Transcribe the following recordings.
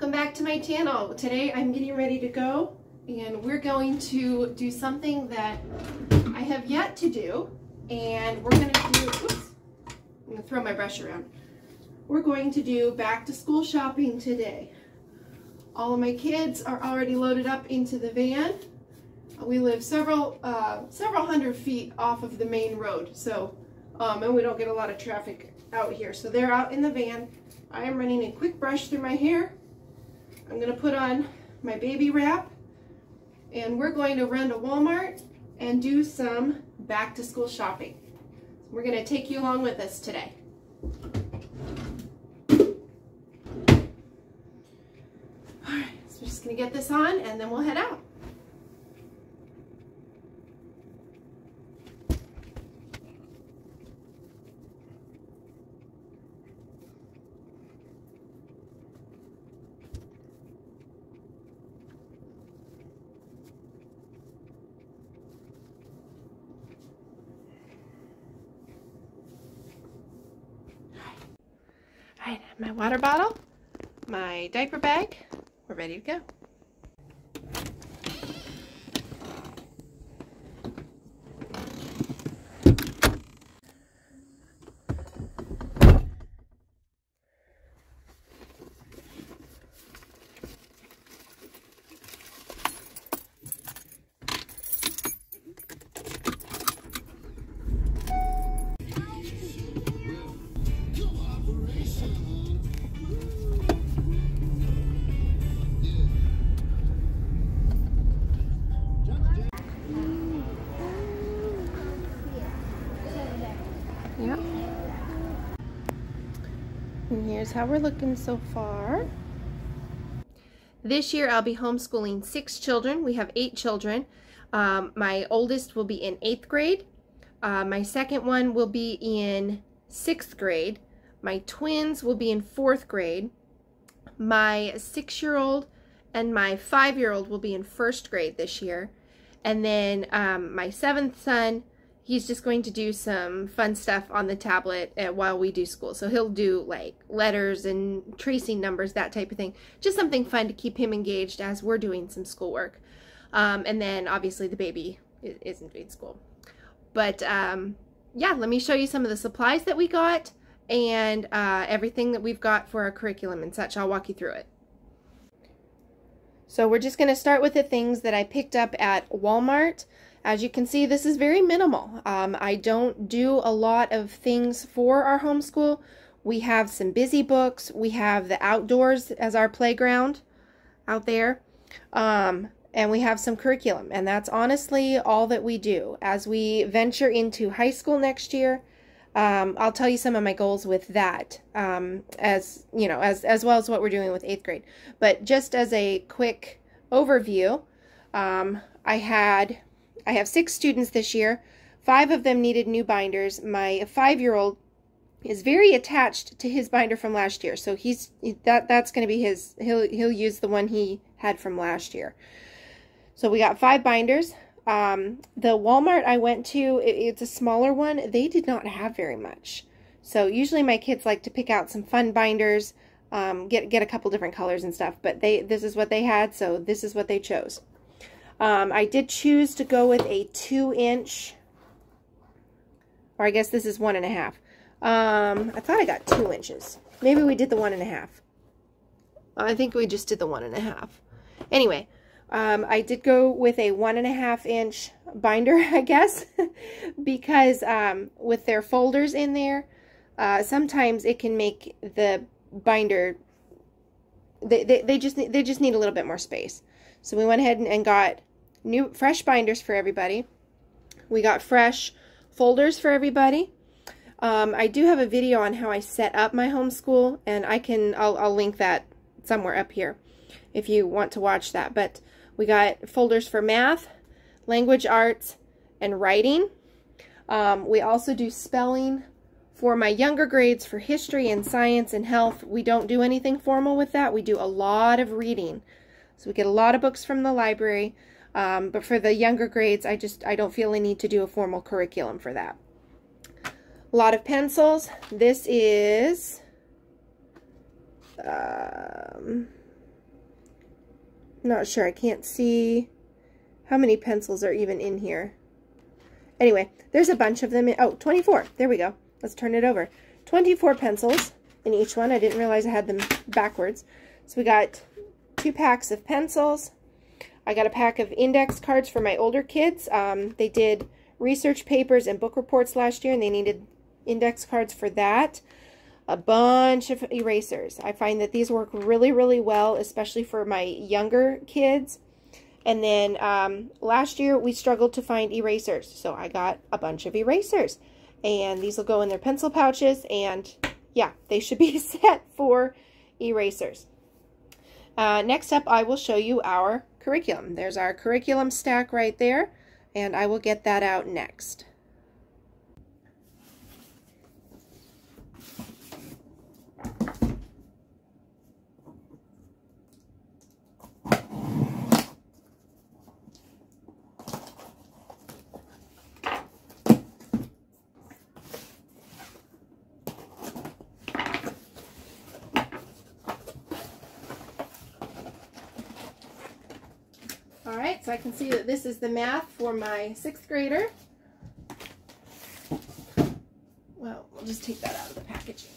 Welcome back to my channel. Today I'm getting ready to go and we're going to do something that I have yet to do, and we're going to do, oops, I'm going to throw my brush around. We're going to do back to school shopping today. All of my kids are already loaded up into the van. We live several hundred feet off of the main road, so and we don't get a lot of traffic out here. So they're out in the van. I am running a quick brush through my hair. I'm going to put on my baby wrap, and we're going to run to Walmart and do some back to school shopping. We're going to take you along with us today. Alright, so we're just going to get this on and then we'll head out. Alright, my water bottle, my diaper bag, we're ready to go. Yep. And here's how we're looking so far. This year I'll be homeschooling 6 children. We have 8 children. My oldest will be in 8th grade. My second one will be in 6th grade. My twins will be in 4th grade. My 6-year-old and my 5-year-old will be in 1st grade this year. And then my 7th son, he's just going to do some fun stuff on the tablet while we do school. So he'll do like letters and tracing numbers, that type of thing. Just something fun to keep him engaged as we're doing some schoolwork. And then obviously the baby isn't doing school. But yeah, let me show you some of the supplies that we got and everything that we've got for our curriculum and such. I'll walk you through it. So we're just going to start with the things that I picked up at Walmart. As you can see, this is very minimal. I don't do a lot of things for our homeschool. We have some busy books. We have the outdoors as our playground out there. And we have some curriculum. And that's honestly all that we do. As we venture into high school next year, I'll tell you some of my goals with that, as you know, as well as what we're doing with 8th grade. But just as a quick overview, I have 6 students this year. 5 of them needed new binders. My 5-year-old is very attached to his binder from last year, so that's going to be his. He'll use the one he had from last year. So we got 5 binders. The Walmart I went to, it's a smaller one. They did not have very much. So usually my kids like to pick out some fun binders, get a couple different colors and stuff. But this is what they had, so this is what they chose. I did choose to go with a 2-inch, or I guess this is 1.5. I thought I got 2 inches. Maybe we did the 1.5. I think we just did the 1.5. Anyway, I did go with a 1.5-inch binder, I guess, because with their folders in there, sometimes it can make the binder, they just need a little bit more space. So we went ahead and got fresh binders for everybody. We got fresh folders for everybody. I do have a video on how I set up my homeschool, and I'll link that somewhere up here if you want to watch that. But we got folders for math, language arts, and writing. We also do spelling for my younger grades for history and science and health. We don't do anything formal with that. We do a lot of reading. So we get a lot of books from the library. But for the younger grades, I don't feel a need to do a formal curriculum for that. A lot of pencils. This is Not sure, I can't see how many pencils are even in here. Anyway, there's a bunch of them. Oh, 24. There we go. Let's turn it over. 24 pencils in each one. I didn't realize I had them backwards. So we got 2 packs of pencils. I got a pack of index cards for my older kids. They did research papers and book reports last year, and they needed index cards for that. A bunch of erasers. I find that these work really, really well, especially for my younger kids. And then last year we struggled to find erasers, so I got a bunch of erasers. And these will go in their pencil pouches, and yeah, they should be set for erasers. Next up, I will show you our curriculum. There's our curriculum stack right there, and I will get that out next. Alright, so I can see that this is the math for my 6th grader. Well, we'll just take that out of the packaging.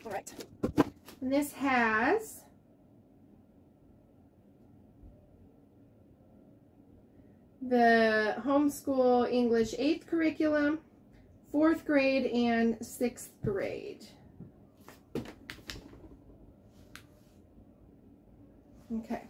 Alright, and this has the homeschool English 8th curriculum, 4th grade, and 6th grade. Okay.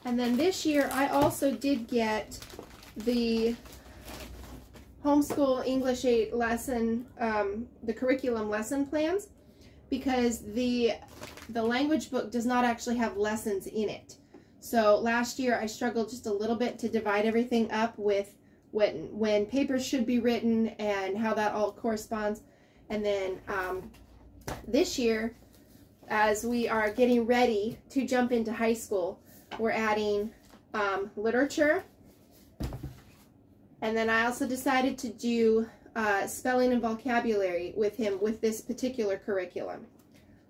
And then this year I also did get the homeschool English 8 lesson, the curriculum lesson plans, because the language book does not actually have lessons in it. So last year I struggled just a little bit to divide everything up with when papers should be written and how that all corresponds. And then this year, as we are getting ready to jump into high school, we're adding literature. And then I also decided to do spelling and vocabulary with him with this particular curriculum.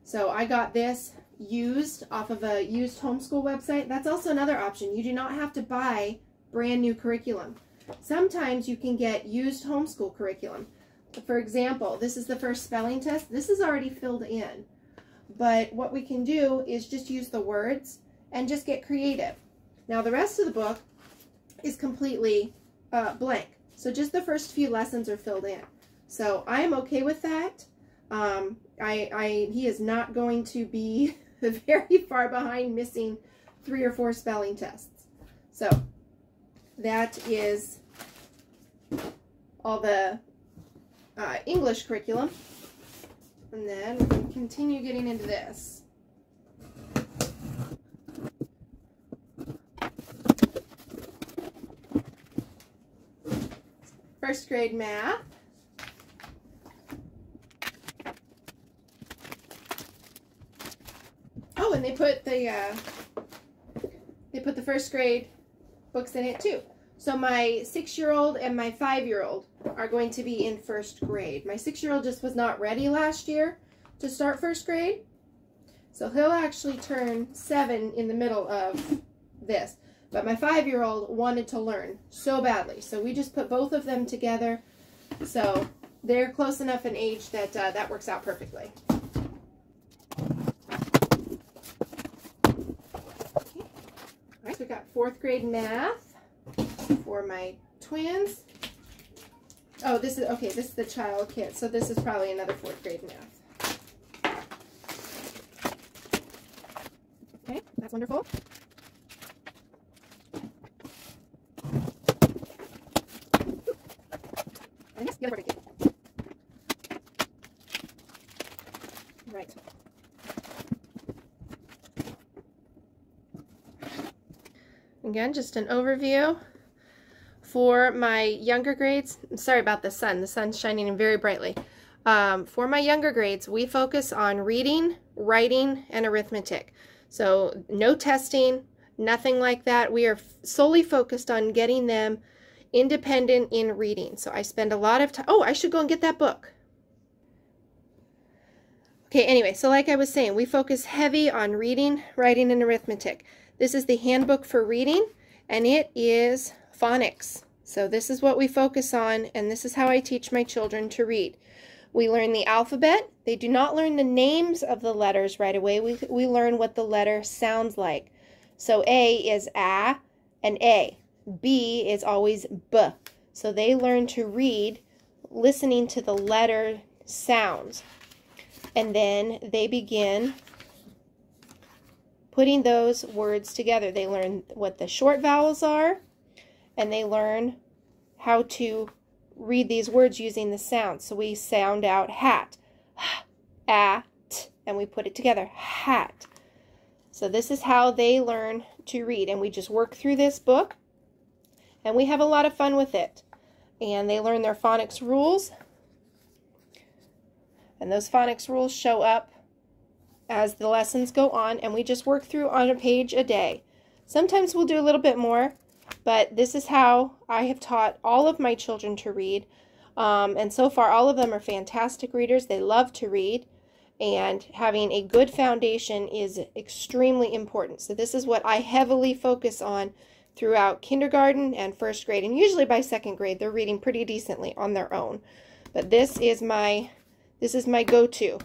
So I got this used off of a used homeschool website. That's also another option. You do not have to buy brand new curriculum. Sometimes you can get used homeschool curriculum. For example, this is the first spelling test. This is already filled in. But what we can do is just use the words and just get creative. Now the rest of the book is completely blank. So just the first few lessons are filled in. So I am okay with that. He is not going to be very far behind, missing 3 or 4 spelling tests. So that is all the English curriculum. And then we can continue getting into this. First grade math. Oh, and they put the first grade books in it too. So my 6-year-old and my 5-year-old are going to be in first grade. My 6-year-old just was not ready last year to start first grade. So he'll actually turn 7 in the middle of this. But my 5-year-old wanted to learn so badly. So we just put both of them together. So they're close enough in age that that works out perfectly. Okay. All right, so we got 4th grade math for my twins. Oh, this is, okay, this is the child kit. So this is probably another 4th grade math. Okay, that's wonderful. The other birthday cake. Right. Again, just an overview. For my younger grades, sorry about the sun's shining in very brightly. For my younger grades, we focus on reading, writing, and arithmetic. So no testing, nothing like that. We are solely focused on getting them independent in reading. So I spend a lot of time. Oh, I should go and get that book. Okay, anyway, so like I was saying, we focus heavy on reading, writing, and arithmetic. This is the handbook for reading, and it is phonics. So this is what we focus on, and this is how I teach my children to read. We learn the alphabet. They do not learn the names of the letters right away. We learn what the letter sounds like. So A is A and A. B is always B. So they learn to read listening to the letter sounds. And then they begin putting those words together. They learn what the short vowels are, and they learn how to read these words using the sounds. So we sound out hat, at, and we put it together, hat. So this is how they learn to read, and we just work through this book, and we have a lot of fun with it. And they learn their phonics rules, and those phonics rules show up as the lessons go on, and we just work through on a page a day. Sometimes we'll do a little bit more, but this is how I have taught all of my children to read. And so far, all of them are fantastic readers. They love to read, and having a good foundation is extremely important. So this is what I heavily focus on throughout kindergarten and first grade. And usually by second grade, they're reading pretty decently on their own. But this is my go-to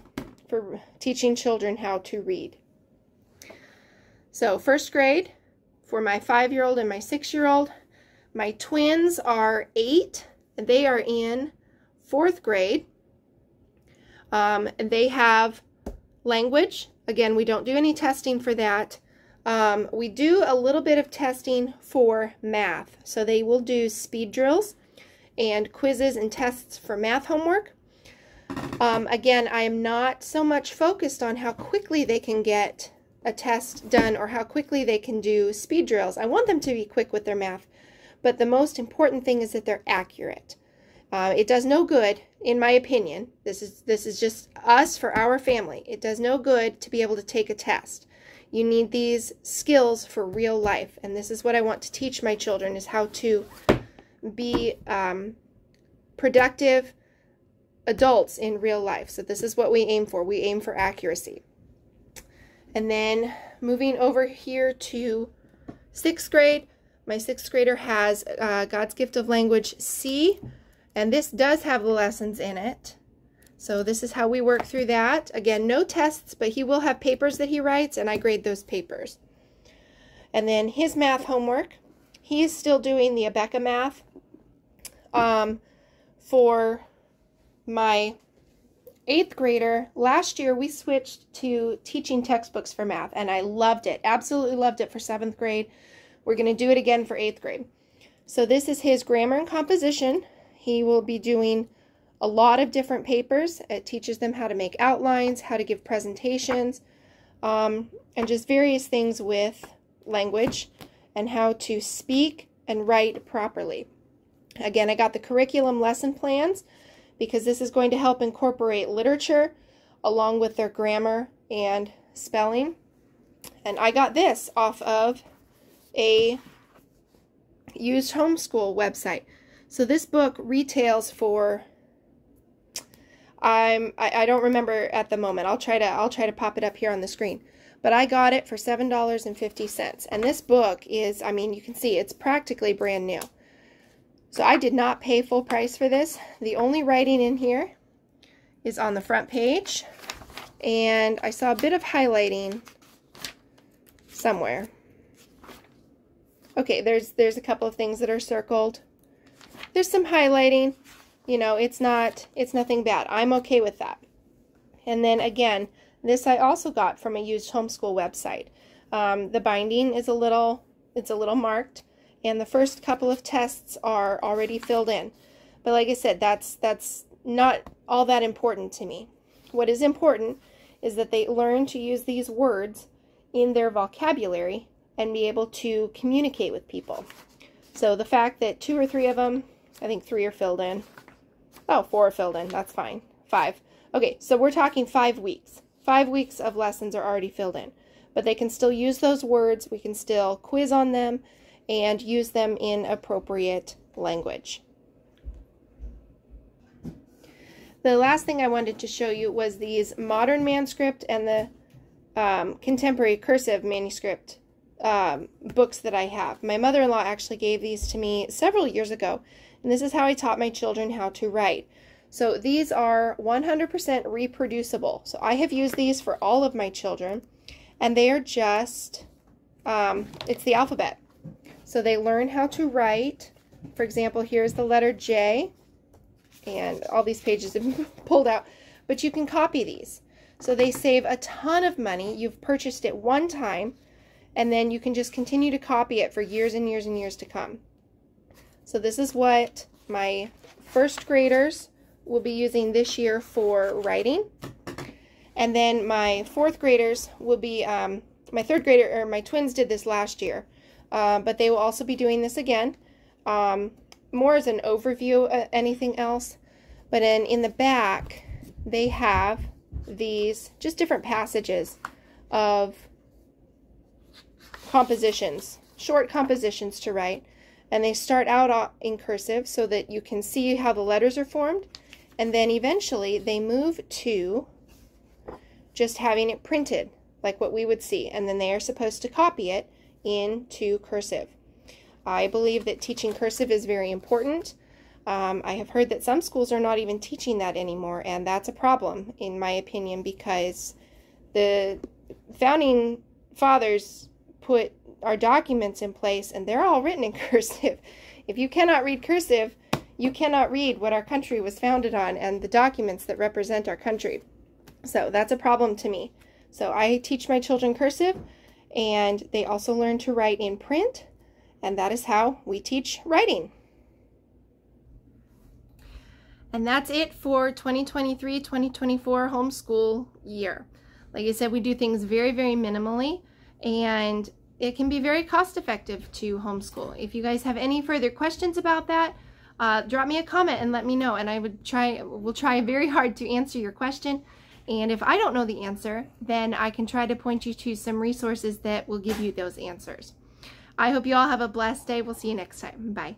for teaching children how to read. So first grade, for my 5-year-old and my 6-year-old, my twins are 8, and they are in 4th grade. They have language. Again, we don't do any testing for that. We do a little bit of testing for math. So they will do speed drills and quizzes and tests for math homework. Again, I am not so much focused on how quickly they can get a test done or how quickly they can do speed drills. I want them to be quick with their math, but the most important thing is that they're accurate. It does no good, in my opinion, this is just us for our family. It does no good to be able to take a test. You need these skills for real life, and this is what I want to teach my children, is how to be productive adults in real life. So this is what we aim for. We aim for accuracy. And then moving over here to 6th grade, my 6th grader has God's Gift of Language C, and this does have the lessons in it. So this is how we work through that. Again, no tests, but he will have papers that he writes, and I grade those papers. And then his math homework, he is still doing the Abeka math. For my 8th grader, last year we switched to teaching textbooks for math, and I loved it. Absolutely loved it for 7th grade. We're going to do it again for 8th grade. So this is his grammar and composition. He will be doing a lot of different papers. It teaches them how to make outlines, how to give presentations, and just various things with language and how to speak and write properly. Again, I got the curriculum lesson plans because this is going to help incorporate literature along with their grammar and spelling. And I got this off of a used homeschool website. So this book retails for, I don't remember at the moment. I'll try to pop it up here on the screen. But I got it for $7.50. And this book is, I mean, you can see it's practically brand new. So I did not pay full price for this. The only writing in here is on the front page. And I saw a bit of highlighting somewhere. Okay, there's a couple of things that are circled. There's some highlighting. You know, it's nothing bad. I'm okay with that. And then again, this I also got from a used homeschool website. The binding is it's a little marked, and the first couple of tests are already filled in. But like I said, that's not all that important to me. What is important is that they learn to use these words in their vocabulary and be able to communicate with people. So the fact that 2 or 3 of them, I think 3 are filled in. Oh, 4 are filled in. That's fine. 5. Okay, so we're talking 5 weeks. 5 weeks of lessons are already filled in. But they can still use those words. We can still quiz on them and use them in appropriate language. The last thing I wanted to show you was these modern manuscript and the contemporary cursive manuscript books that I have. My mother-in-law actually gave these to me several years ago, and this is how I taught my children how to write. So these are 100% reproducible. So I have used these for all of my children, and they are just, it's the alphabet. So they learn how to write. For example, here's the letter J, and all these pages have been pulled out, but you can copy these. So they save a ton of money. You've purchased it one time, and then you can just continue to copy it for years and years and years to come. So this is what my first graders will be using this year for writing. And then my 4th graders will be, my 3rd grader, or my twins did this last year, but they will also be doing this again. More as an overview of anything else. But in the back, they have these just different passages of compositions, short compositions to write, and they start out in cursive so that you can see how the letters are formed, and then eventually they move to just having it printed like what we would see, and then they are supposed to copy it into cursive. I believe that teaching cursive is very important. I have heard that some schools are not even teaching that anymore, and that's a problem in my opinion, because the founding fathers put our documents in place and they're all written in cursive. If you cannot read cursive, you cannot read what our country was founded on and the documents that represent our country. So that's a problem to me. So I teach my children cursive, and they also learn to write in print, and that is how we teach writing. And that's it for 2023-2024 homeschool year. Like I said, we do things very, very minimally, and it can be very cost effective to homeschool. If you guys have any further questions about that, drop me a comment and let me know, and we'll try very hard to answer your question. And if I don't know the answer, then I can try to point you to some resources that will give you those answers. I hope you all have a blessed day. We'll see you next time. Bye.